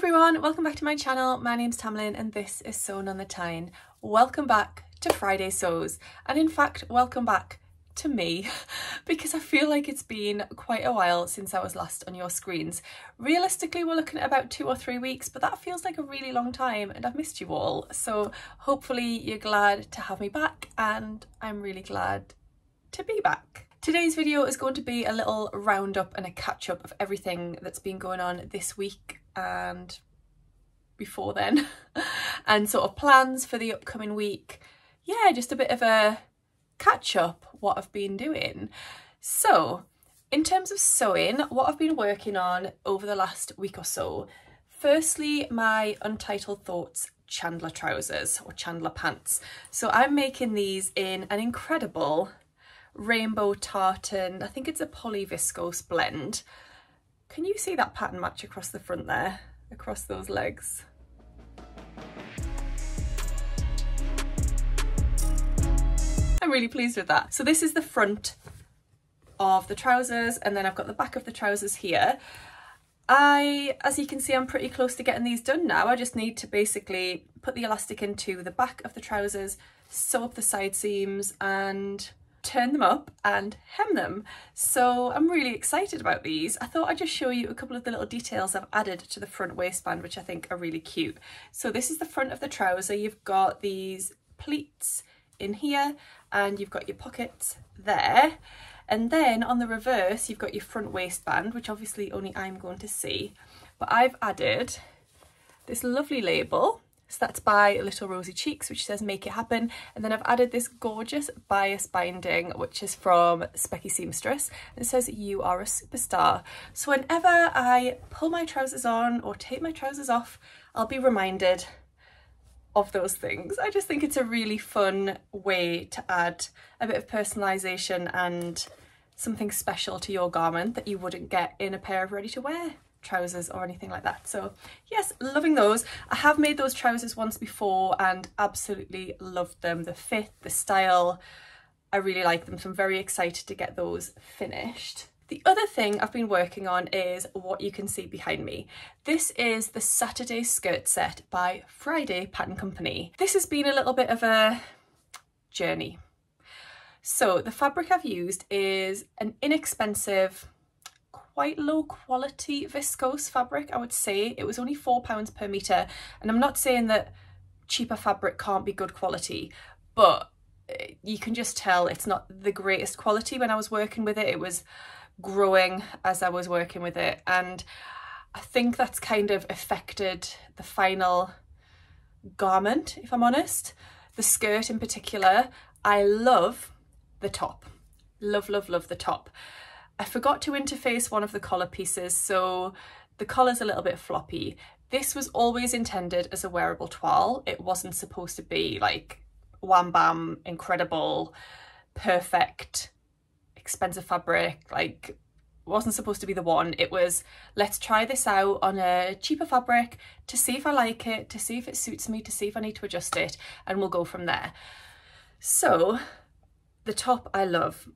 everyone, welcome back to my channel. My name's Tamlyn and this is Sewn on the Tyne. Welcome back to Friday Sews, and in fact welcome back to me because I feel like it's been quite a while since I was last on your screens. Realistically we're looking at about 2 or 3 weeks, but that feels like a really long time and I've missed you all, so hopefully you're glad to have me back and I'm really glad to be back. Today's video is going to be a little roundup and a catch up of everything that's been going on this week and before then and sort of plans for the upcoming week. Yeah, just a bit of a catch up what I've been doing. So in terms of sewing, what I've been working on over the last week or so, firstly my Untitled Thoughts Chandler trousers or Chandler pants. So I'm making these in an incredible rainbow tartan, I think it's a poly viscose blend. Can you see that pattern match across the front there, across those legs? I'm really pleased with that. So this is the front of the trousers and then I've got the back of the trousers here. As you can see, I'm pretty close to getting these done now. I just need to basically put the elastic into the back of the trousers, sew up the side seams and turn them up and hem them. So I'm really excited about these. I thought I'd just show you a couple of the little details I've added to the front waistband, which I think are really cute. So this is the front of the trouser. You've got these pleats in here and you've got your pockets there. And then on the reverse, you've got your front waistband, which obviously only I'm going to see. But I've added this lovely label. So that's by Little Rosy Cheeks, which says Make It Happen. And then I've added this gorgeous bias binding, which is from Specky Seamstress. And it says You Are a Superstar. So whenever I pull my trousers on or take my trousers off, I'll be reminded of those things. I just think it's a really fun way to add a bit of personalisation and something special to your garment that you wouldn't get in a pair of ready-to-wear trousers or anything like that. So yes, loving those. I have made those trousers once before and absolutely loved them. The fit, the style, I really like them, so I'm very excited to get those finished. The other thing I've been working on is what you can see behind me. This is the Saturday skirt set by Friday Pattern Company. This has been a little bit of a journey. So the fabric I've used is an inexpensive, quite low quality viscose fabric, I would say. It was only £4 per metre, and I'm not saying that cheaper fabric can't be good quality, but you can just tell it's not the greatest quality. When I was working with it, it was growing as I was working with it, and I think that's kind of affected the final garment, if I'm honest. The skirt in particular, I love the top. Love, love, love the top. I forgot to interface one of the collar pieces, so the collar's a little bit floppy. This was always intended as a wearable toile. It wasn't supposed to be like wham bam, incredible, perfect, expensive fabric. Like, it wasn't supposed to be the one. It was, let's try this out on a cheaper fabric to see if I like it, to see if it suits me, to see if I need to adjust it, and we'll go from there. So the top I love.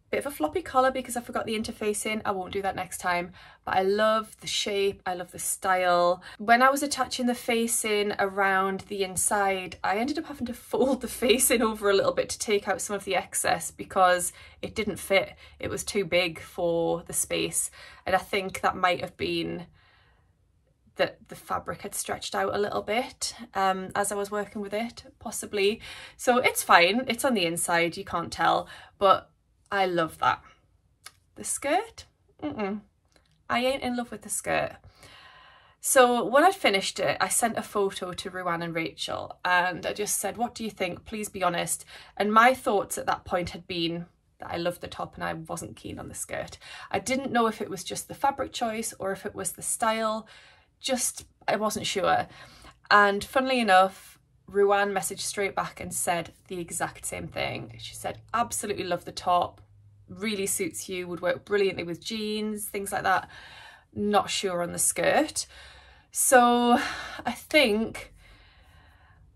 Bit of a floppy collar because I forgot the interfacing. I won't do that next time, but I love the shape, I love the style. When I was attaching the facing around the inside, I ended up having to fold the facing over a little bit to take out some of the excess because it didn't fit. It was too big for the space, and I think that might have been that the fabric had stretched out a little bit as I was working with it, possibly. So it's fine, it's on the inside, you can't tell, but I love that. The skirt? I ain't in love with the skirt. So when I'd finished it, I sent a photo to Ruan and Rachel and I just said, what do you think? Please be honest. And my thoughts at that point had been that I loved the top and I wasn't keen on the skirt. I didn't know if it was just the fabric choice or if it was the style. I wasn't sure. And funnily enough, Ruan messaged straight back and said the exact same thing. She said, absolutely love the top, really suits you, would work brilliantly with jeans, things like that. Not sure on the skirt. So I think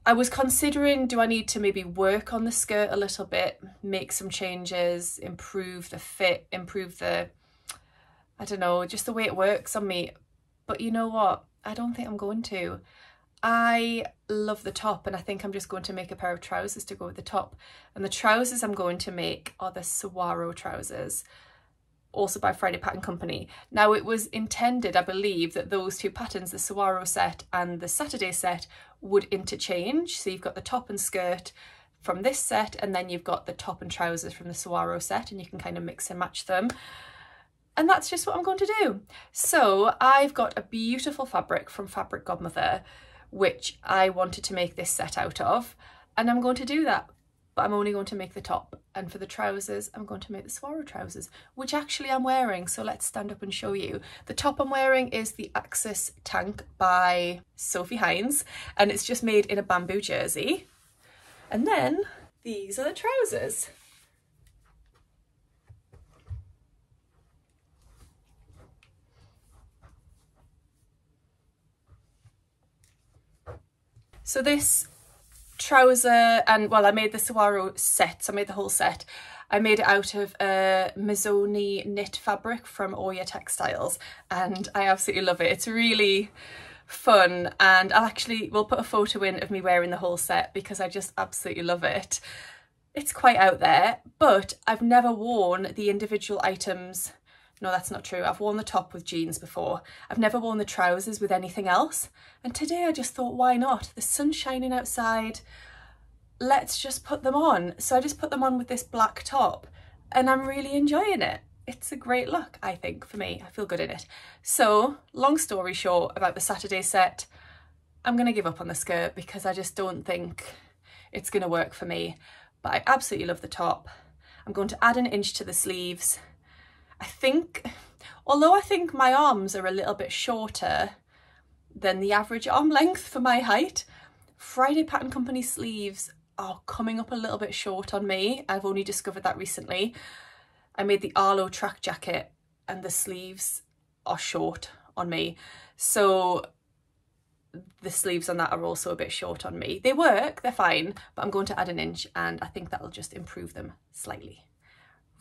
I was considering, do I need to maybe work on the skirt a little bit, make some changes, improve the fit, improve the, I don't know, just the way it works on me. but you know what? I don't think I'm going to. I love the top, and I think I'm just going to make a pair of trousers to go with the top. And the trousers I'm going to make are the Saguaro trousers, also by Friday Pattern Company. Now, it was intended, I believe, that those two patterns, the Saguaro set and the Saturday set, would interchange. So you've got the top and skirt from this set, and then you've got the top and trousers from the Saguaro set, and you can kind of mix and match them. And that's just what I'm going to do. So I've got a beautiful fabric from Fabric Godmother, which I wanted to make this set out of, and I'm going to do that. But I'm only going to make the top, and for the trousers I'm going to make the Saguaro trousers, which actually I'm wearing, so let's stand up and show you. The top I'm wearing is the Axis Tank by Sophie Hines, and it's just made in a bamboo jersey. And then these are the trousers. So this trouser, and well, I made the Saguaro set, so I made the whole set. I made it out of a Mazzoni knit fabric from Oya Textiles, and I absolutely love it. It's really fun, and we'll put a photo in of me wearing the whole set because I just absolutely love it. It's quite out there, but I've never worn the individual items. No, that's not true. I've worn the top with jeans before. I've never worn the trousers with anything else. And today I just thought, why not? The sun's shining outside. Let's just put them on. So I just put them on with this black top, and I'm really enjoying it. It's a great look, I think, for me. I feel good in it. So, long story short about the Saturday set, I'm going to give up on the skirt because I just don't think it's going to work for me. But I absolutely love the top. I'm going to add an inch to the sleeves. I think, although I think my arms are a little bit shorter than the average arm length for my height, Friday Pattern Company sleeves are coming up a little bit short on me. I've only discovered that recently. I made the Arlo track jacket and the sleeves are short on me. So the sleeves on that are also a bit short on me. They work, they're fine, but I'm going to add an inch, and I think that'll just improve them slightly.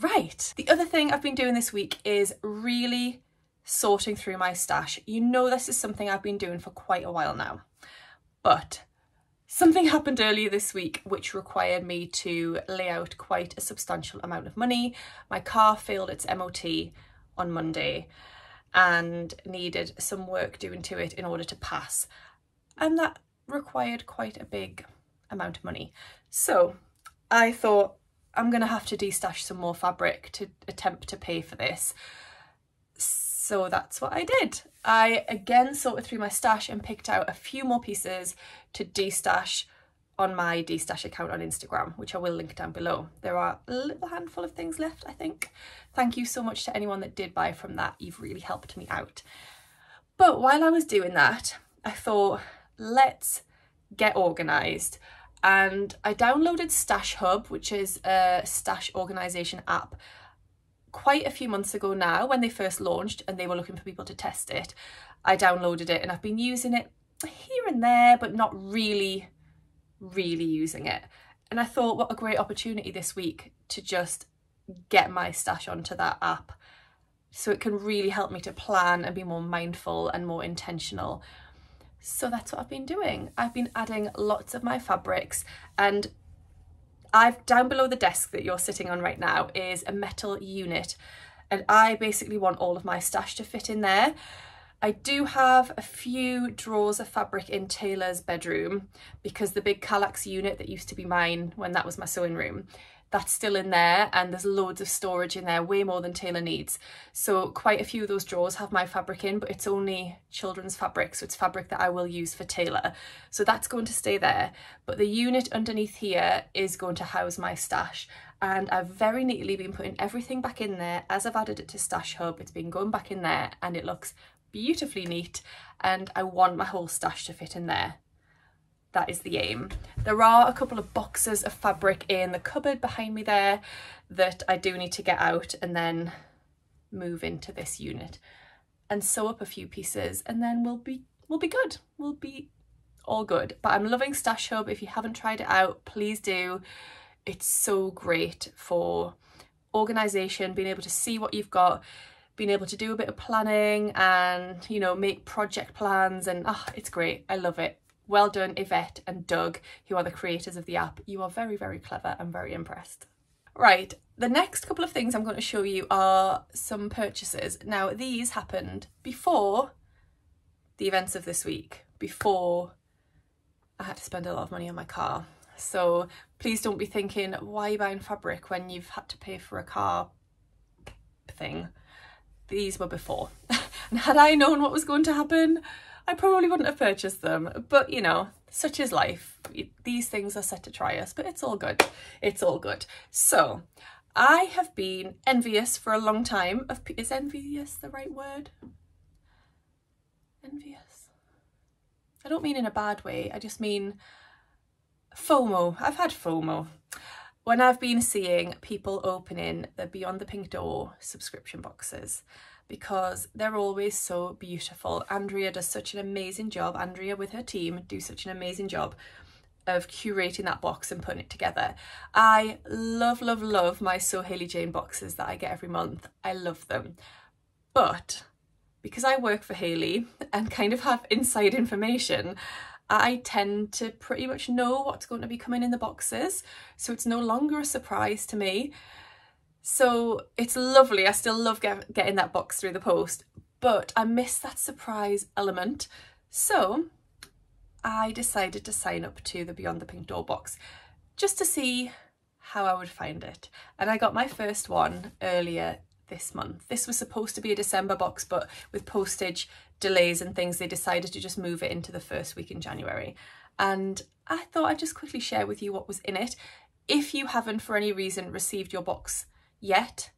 Right, the other thing I've been doing this week is really sorting through my stash. You know, this is something I've been doing for quite a while now, but something happened earlier this week which required me to lay out quite a substantial amount of money. My car failed its MOT on Monday and needed some work doing to it in order to pass, and that required quite a big amount of money. So I thought, I'm going to have to destash some more fabric to attempt to pay for this. So that's what I did. I again sorted through my stash and picked out a few more pieces to destash on my destash account on Instagram, which I will link down below. There are a little handful of things left, I think. Thank you so much to anyone that did buy from that. You've really helped me out. But while I was doing that, I thought, let's get organised. And I downloaded Stash Hub, which is a stash organisation app, quite a few months ago now when they first launched and they were looking for people to test it. I downloaded it and I've been using it here and there, but not really using it. And I thought, what a great opportunity this week to just get my stash onto that app so it can really help me to plan and be more mindful and more intentional. So that's what I've been doing. I've been adding lots of my fabrics, and I've down below the desk that you're sitting on right now is a metal unit, and I basically want all of my stash to fit in there. I do have a few drawers of fabric in Taylor's bedroom because the big Kallax unit that used to be mine when that was my sewing room, that's still in there, and there's loads of storage in there, way more than Taylor needs. So quite a few of those drawers have my fabric in, but it's only children's fabric, so it's fabric that I will use for Taylor. So that's going to stay there. But the unit underneath here is going to house my stash, and I've very neatly been putting everything back in there as I've added it to Stash Hub. It's been going back in there and it looks beautifully neat, and I want my whole stash to fit in there. That is the aim. There are a couple of boxes of fabric in the cupboard behind me there that I do need to get out and then move into this unit and sew up a few pieces, and then we'll be good. We'll be all good. But I'm loving Stash Hub. If you haven't tried it out, please do. It's so great for organisation, being able to see what you've got, being able to do a bit of planning and, you know, make project plans, and it's great. I love it. Well done, Yvette and Doug, who are the creators of the app. You are very, very clever. I'm very impressed. Right, the next couple of things I'm going to show you are some purchases. Now, these happened before the events of this week, before I had to spend a lot of money on my car. So please don't be thinking, why are you buying fabric when you've had to pay for a car thing? These were before. And had I known what was going to happen, I probably wouldn't have purchased them. But, you know, such is life. These things are set to try us, but it's all good. It's all good. So I have been envious for a long time of, is envious the right word? Envious. I don't mean in a bad way. I just mean FOMO. I've had FOMO when I've been seeing people opening the Beyond the Pink Door subscription boxes, because they're always so beautiful. Andrea does such an amazing job. Andrea with her team do such an amazing job of curating that box and putting it together. I love, love, love my So Hayley Jane boxes that I get every month. I love them. But because I work for Hayley and kind of have inside information, I tend to pretty much know what's going to be coming in the boxes. So it's no longer a surprise to me. So it's lovely. I still love getting that box through the post, but I miss that surprise element. So I decided to sign up to the Beyond the Pink Door box just to see how I would find it. And I got my first one earlier this month. This was supposed to be a December box, but with postage delays and things, they decided to just move it into the first week in January. And I thought I'd just quickly share with you what was in it. If you haven't for any reason received your box yet,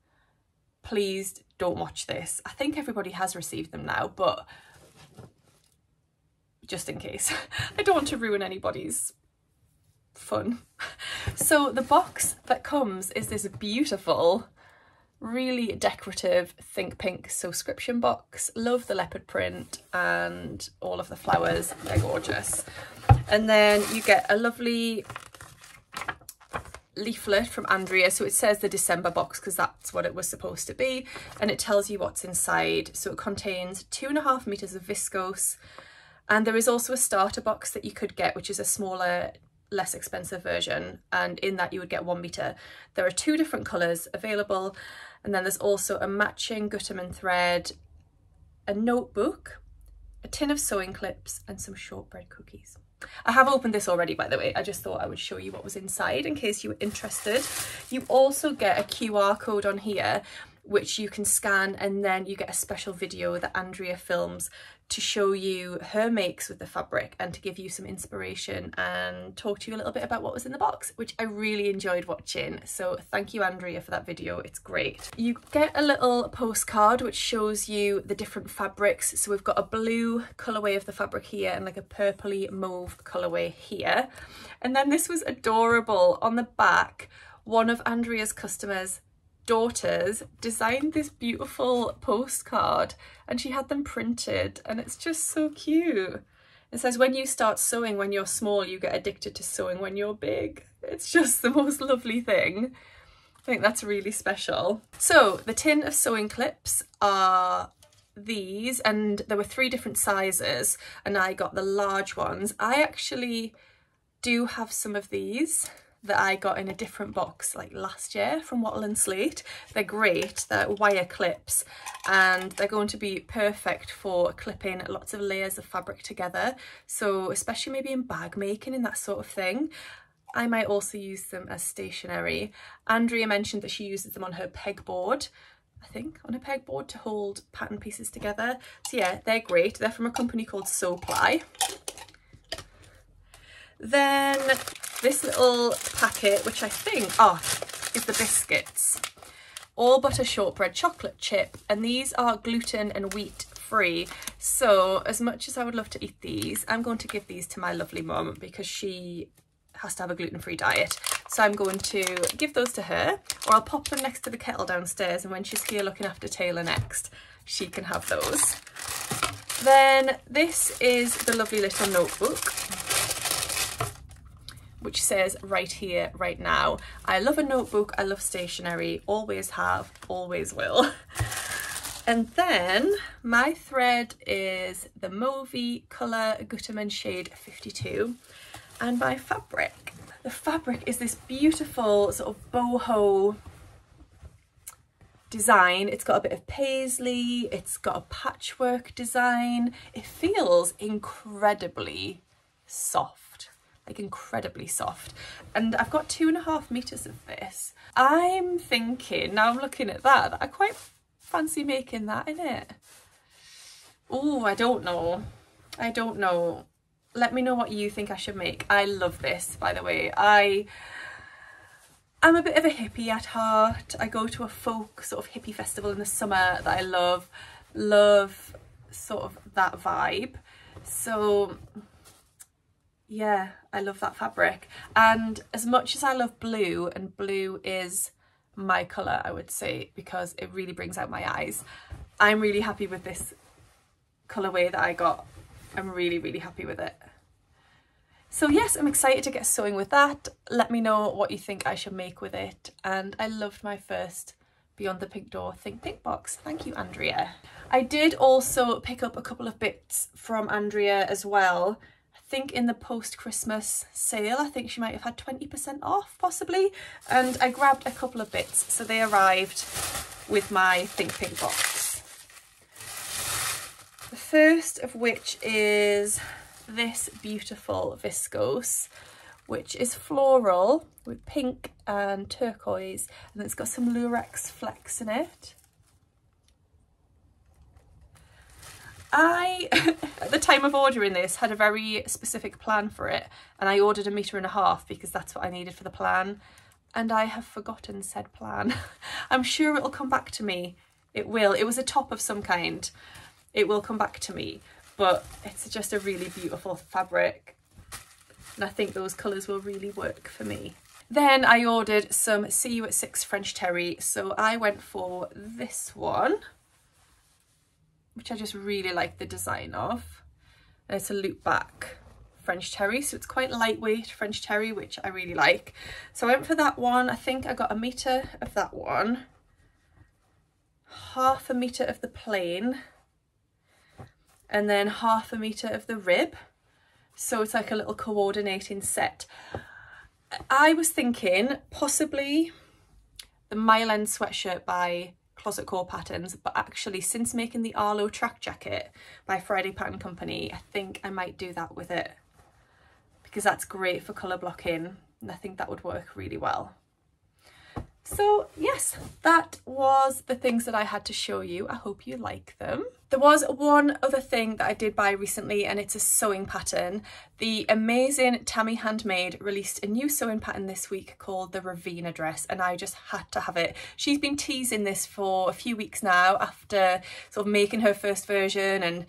please don't watch this. I think everybody has received them now, but just in case. I don't want to ruin anybody's fun. So the box that comes is this beautiful, really decorative Think Pink subscription box. Love the leopard print and all of the flowers. They're gorgeous. And then you get a lovely leaflet from Andrea. So it says the December box because that's what it was supposed to be. And it tells you what's inside. So it contains 2.5 meters of viscose. And there is also a starter box that you could get, which is a smaller, less expensive version. And in that you would get 1 meter. There are 2 different colours available. And then there's also a matching Gutermann thread, a notebook, a tin of sewing clips and some shortbread cookies. I have opened this already, by the way. I just thought I would show you what was inside in case you were interested. You also get a QR code on here, which you can scan, and then you get a special video that Andrea films to show you her makes with the fabric and to give you some inspiration and talk to you a little bit about what was in the box, which I really enjoyed watching. So thank you, Andrea, for that video. It's great. You get a little postcard which shows you the different fabrics. So we've got a blue colourway of the fabric here and like a purpley mauve colourway here. And then this was adorable. On the back, one of Andrea's customers' daughters designed this beautiful postcard and she had them printed, and it's just so cute. It says, when you start sewing when you're small, you get addicted to sewing when you're big. It's just the most lovely thing. I think that's really special. So the tin of sewing clips are these, and there were 3 different sizes and I got the large ones. I actually do have some of these that I got in a different box like last year from Wattle and Slate. They're great, they're wire clips, and they're going to be perfect for clipping lots of layers of fabric together. So especially maybe in bag making and that sort of thing. I might also use them as stationery. Andrea mentioned that she uses them on her pegboard, I think, on a pegboard to hold pattern pieces together. So yeah, they're great. They're from a company called Sewply. Then this little packet, which I think, is the biscuits. All butter shortbread chocolate chip, and these are gluten and wheat free. So as much as I would love to eat these, I'm going to give these to my lovely mum because she has to have a gluten-free diet. So I'm going to give those to her, or I'll pop them next to the kettle downstairs, and when she's here looking after Taylor next, she can have those. Then this is the lovely little notebook, which says right here, right now. I love a notebook, I love stationery, always have, always will. And then my thread is the Mauvey colour Gutermann shade 52, and my fabric. The fabric is this beautiful sort of boho design. It's got a bit of paisley, it's got a patchwork design. It feels incredibly soft, like incredibly soft. And I've got 2.5 meters of this. I'm thinking, now I'm looking at that I quite fancy making that in it. Oh, I don't know. Let me know what you think I should make. I love this, by the way. I'm a bit of a hippie at heart. I go to a folk sort of hippie festival in the summer that I love sort of that vibe. So yeah, I love that fabric. And as much as I love blue, and blue is my colour, I would say, because it really brings out my eyes, I'm really happy with this colourway that I got. I'm really happy with it. So yes, I'm excited to get sewing with that. Let me know what you think I should make with it. And I loved my first Beyond the Pink Door Think Pink box. Thank you, Andrea. I did also pick up a couple of bits from Andrea as well. I think in the post-Christmas sale, I think she might have had 20% off possibly. And I grabbed a couple of bits. So they arrived with my Think Pink box. The first of which is this beautiful viscose, which is floral with pink and turquoise, and it's got some lurex flecks in it. I, at the time of ordering this, had a very specific plan for it, and I ordered 1.5 meters because that's what I needed for the plan, and I have forgotten said plan. I'm sure it'll come back to me. It will. It was a top of some kind. It will come back to me, but it's just a really beautiful fabric, and I think those colours will really work for me. Then I ordered some See You at 6 French Terry, so I went for this one, which I just really like the design of. And it's a loop back French Terry, so it's quite lightweight French Terry, which I really like. So I went for that one. I think I got 1 meter of that one, 1/2 meter of the plain, and then 1/2 meter of the rib. So it's like a little coordinating set. I was thinking possibly the Mile End sweatshirt by Closet Core Patterns, but actually since making the Arlo track jacket by Friday Pattern Company, I think I might do that with it, because that's great for colour blocking, and I think that would work really well. So yes, that was the things that I had to show you. I hope you like them. There was one other thing that I did buy recently, and it's a sewing pattern. The amazing Tammy Handmade released a new sewing pattern this week called the Ravenna dress, and I just had to have it. She's been teasing this for a few weeks now after sort of making her first version and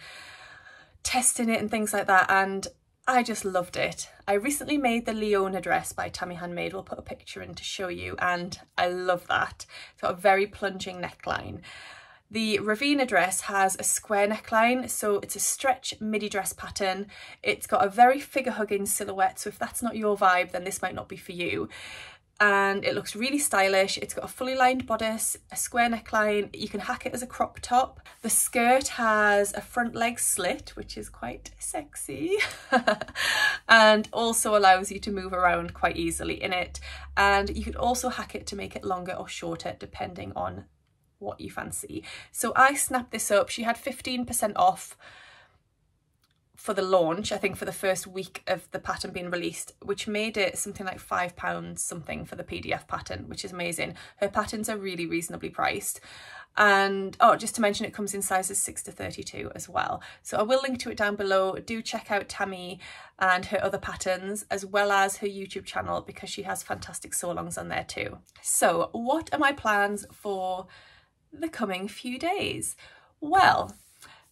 testing it and things like that, and I just loved it. I recently made the Leona dress by Tammy Handmade. We'll put a picture in to show you, and I love that. It's got a very plunging neckline. The Ravenna dress has a square neckline, so it's a stretch midi dress pattern. It's got a very figure-hugging silhouette, so if that's not your vibe, then this might not be for you. And it looks really stylish. It's got a fully lined bodice, a square neckline. You can hack it as a crop top. The skirt has a front leg slit, which is quite sexy, and also allows you to move around quite easily in it. And you could also hack it to make it longer or shorter, depending on what you fancy. So I snapped this up. She had 15% off for the launch, I think for the first week of the pattern being released, which made it something like £5 something for the PDF pattern, which is amazing. Her patterns are really reasonably priced. And oh, just to mention, it comes in sizes 6 to 32 as well. So I will link to it down below. Do check out Tammy and her other patterns, as well as her YouTube channel, because she has fantastic sew-alongs on there too. So what are my plans for the coming few days? Well,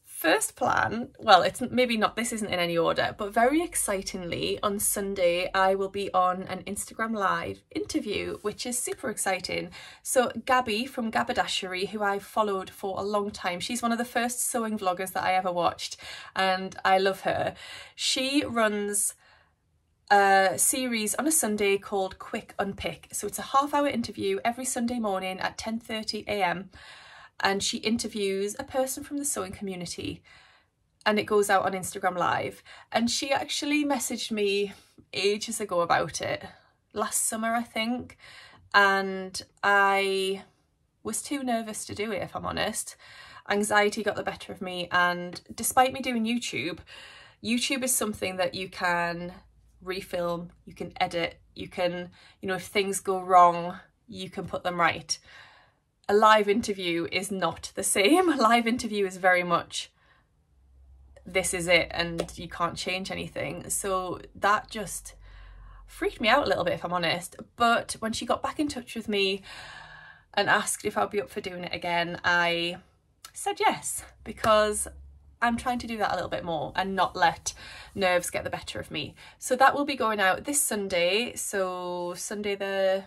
first plan, well, it's maybe not, this isn't in any order, but very excitingly on Sunday I will be on an Instagram live interview, which is super exciting. So Gabby from Gabardashery, who I've followed for a long time, she's one of the first sewing vloggers that I ever watched, and I love her. She runs a series on a Sunday called Quick Unpick. So it's a half-hour interview every Sunday morning at 10:30 AM. and she interviews a person from the sewing community, and it goes out on Instagram Live. And she actually messaged me ages ago about it, last summer I think, and I was too nervous to do it, if I'm honest. Anxiety got the better of me, and despite me doing YouTube is something that you can refilm, you can edit, you can, you know, if things go wrong, you can put them right. A live interview is not the same. A live interview is very much, this is it, and you can't change anything. So that just freaked me out a little bit, if I'm honest. But when she got back in touch with me and asked if I'd be up for doing it again, I said yes, because I'm trying to do that a little bit more and not let nerves get the better of me. So that will be going out this Sunday, so Sunday the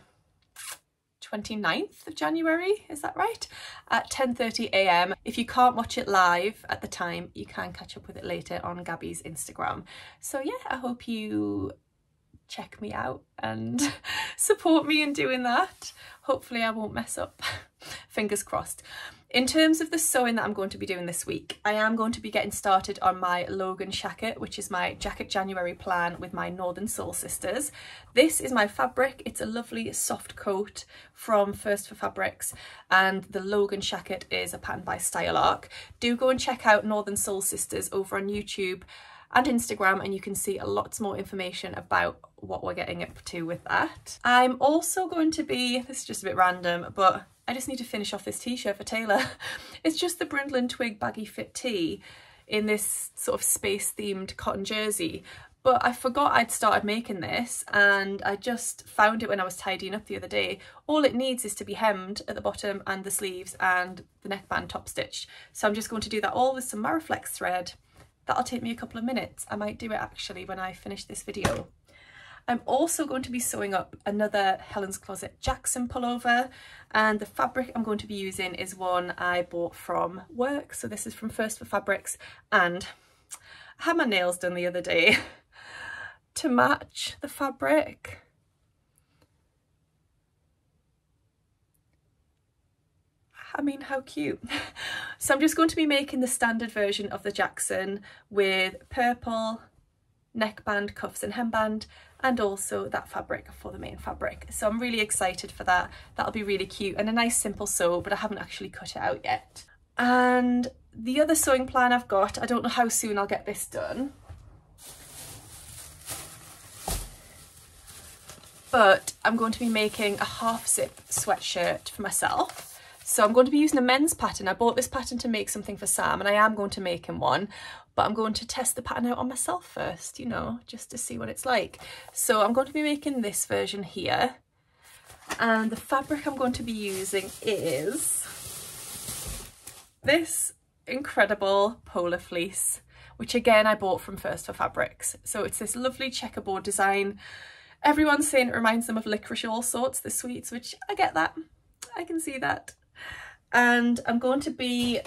29th of January, is that right? At 10:30 AM. If you can't watch it live at the time, you can catch up with it later on Gabby's Instagram. So yeah, I hope you check me out and support me in doing that. Hopefully I won't mess up. Fingers crossed. In terms of the sewing that I'm going to be doing this week, I am going to be getting started on my Logan Shacket, which is my Jacket January plan with my Northern Soul sisters. This is my fabric. It's a lovely soft coat from First for Fabrics, and the Logan Shacket is a pattern by Style Arc. Do go and check out Northern Soul sisters over on YouTube and Instagram, and you can see lots more information about what we're getting up to with that. I'm also going to be, this is just a bit random, but I just need to finish off this t-shirt for Taylor. It's just the Brindle Twig baggy fit tee in this sort of space themed cotton jersey, but I forgot I'd started making this, and I just found it when I was tidying up the other day. All it needs is to be hemmed at the bottom and the sleeves and the neckband top stitched. So I'm just going to do that all with some Mariflex thread. That'll take me a couple of minutes. I might do it actually when I finish this video. I'm also going to be sewing up another Helen's Closet Jackson pullover, and the fabric I'm going to be using is one I bought from work. So this is from First for Fabrics, and I had my nails done the other day to match the fabric. I mean, how cute. So I'm just going to be making the standard version of the Jackson with purple neckband, cuffs and hemband, and also that fabric for the main fabric. So I'm really excited for that. That'll be really cute and a nice simple sew, but I haven't actually cut it out yet. And the other sewing plan I've got, I don't know how soon I'll get this done, but I'm going to be making a half zip sweatshirt for myself. So I'm going to be using a men's pattern. I bought this pattern to make something for Sam, and I am going to make him one, but I'm going to test the pattern out on myself first, you know, just to see what it's like. So I'm going to be making this version here, and the fabric I'm going to be using is this incredible polar fleece, which again I bought from First for Fabrics. So it's this lovely checkerboard design. Everyone's saying it reminds them of Licorice All Sorts, the sweets, which I get that, I can see that. And I'm going to be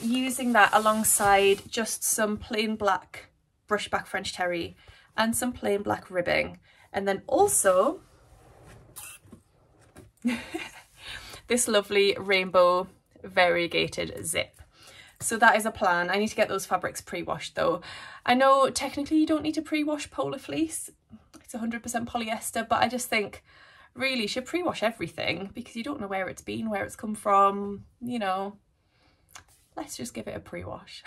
using that alongside just some plain black brushback French terry and some plain black ribbing, and then also this lovely rainbow variegated zip. So that is a plan. I need to get those fabrics pre-washed though. I know technically you don't need to pre-wash polar fleece, it's 100% polyester, but I just think really you should pre-wash everything because you don't know where it's been, where it's come from, you know. Let's just give it a pre-wash.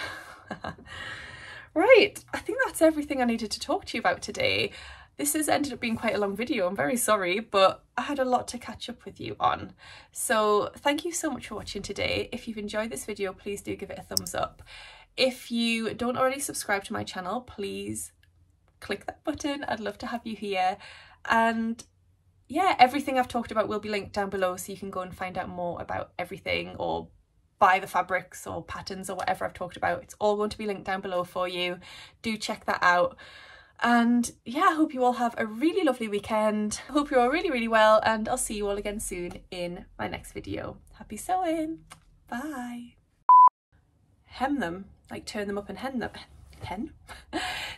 Right, I think that's everything I needed to talk to you about today. This has ended up being quite a long video, I'm very sorry, but I had a lot to catch up with you on. So thank you so much for watching today. If you've enjoyed this video, please do give it a thumbs up. If you don't already subscribe to my channel, please click that button. I'd love to have you here. And yeah, everything I've talked about will be linked down below, so you can go and find out more about everything or buy the fabrics or patterns or whatever I've talked about. It's all going to be linked down below for you. Do check that out. And yeah, I hope you all have a really lovely weekend. I hope you're all really, really well, and I'll see you all again soon in my next video. Happy sewing. Bye. Hem them, like turn them up and hem them.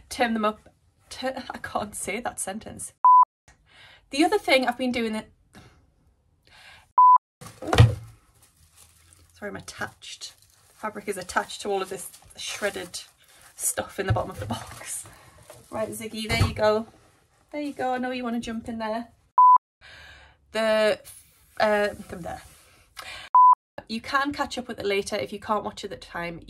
Turn them up. I can't say that sentence. The other thing I've been doing it. Sorry, I'm attached. Fabric is attached to all of this shredded stuff in the bottom of the box. Right, Ziggy, there you go. There you go. I know you want to jump in there. From there. You can catch up with it later if you can't watch it at the time.